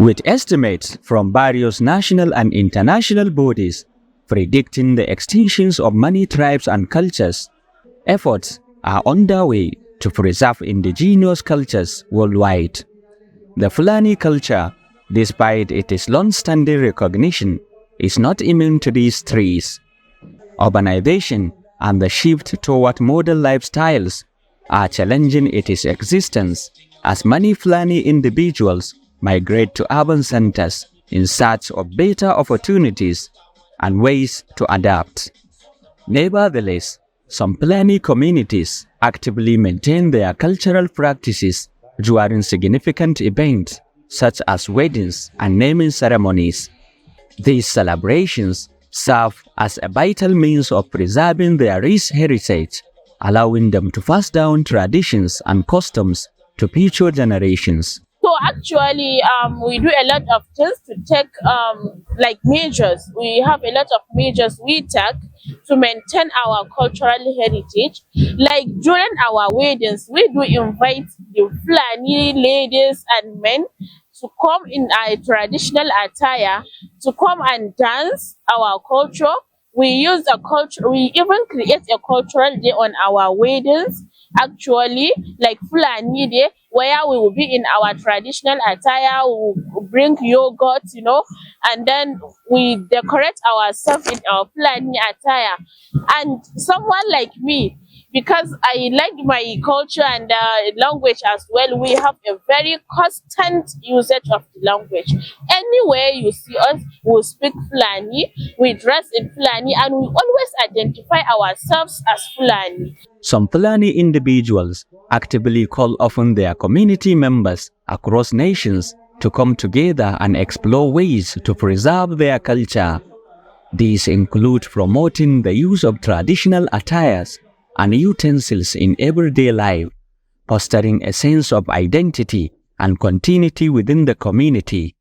with estimates from various national and international bodies predicting the extinctions of many tribes and cultures. Efforts are underway to preserve indigenous cultures worldwide. The Fulani culture, despite its long-standing recognition, is not immune to these threats. Urbanization and the shift toward modern lifestyles are challenging its existence as many Fulani individuals migrate to urban centers in search of better opportunities and ways to adapt. Nevertheless, some Fulani communities actively maintain their cultural practices during significant events such as weddings and naming ceremonies. These celebrations serve as a vital means of preserving their rich heritage, allowing them to pass down traditions and customs to future generations. So actually, we do a lot of things to take like measures. We have a lot of measures we take to maintain our cultural heritage. Like during our weddings, we do invite the Fulani ladies and men to come in a traditional attire to come and dance our culture. We use a culture. We even create a cultural day on our weddings. Actually, like Fulani Day, where we will be in our traditional attire, we will bring yogurt, and then we decorate ourselves in our Fulani attire. And someone like me, because I like my culture and language as well, we have a very constant usage of the language. Anywhere you see us, we speak Fulani, we dress in Fulani, and we always identify ourselves as Fulani. Some Fulani individuals actively call upon their community members across nations to come together and explore ways to preserve their culture. These include promoting the use of traditional attires and utensils in everyday life, fostering a sense of identity and continuity within the community.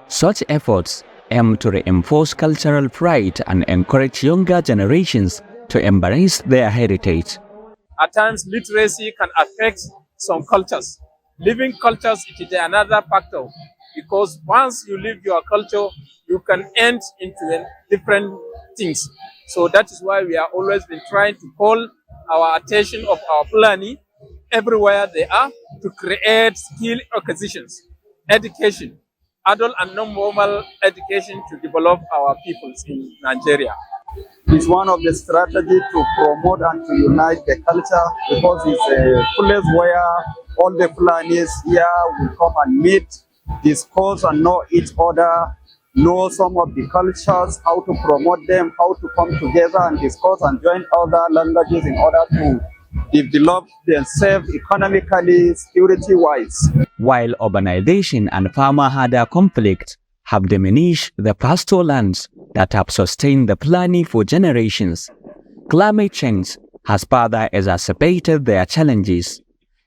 Such efforts aim to reinforce cultural pride and encourage younger generations to embrace their heritage. At times, literacy can affect some cultures. Living cultures is another factor, because once you live your culture, you can enter into different things. So that is why we are always been trying to call our attention of our Fulani everywhere they are to create skill acquisitions, education, adult and non-formal education to develop our peoples in Nigeria. It's one of the strategies to promote and to unite the culture, because it's a place where all the Fulanis here will come and meet, discuss and know each other, know some of the cultures, how to promote them, how to come together and discuss and join other languages in order to develop themselves economically, security-wise. While urbanization and farmer-herder conflict have diminished the pasture lands that have sustained the Fulani for generations, climate change has further exacerbated their challenges.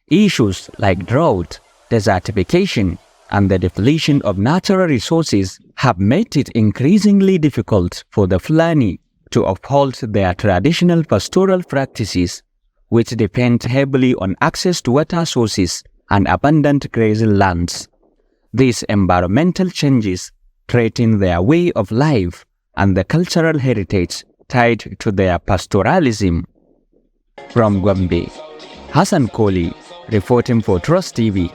Issues like drought, desertification, and the depletion of natural resources have made it increasingly difficult for the Fulani to uphold their traditional pastoral practices, which depend heavily on access to water sources and abundant grazing lands. These environmental changes threaten their way of life and the cultural heritage tied to their pastoralism. From Gombe, Hassan Koli, reporting for Trust TV.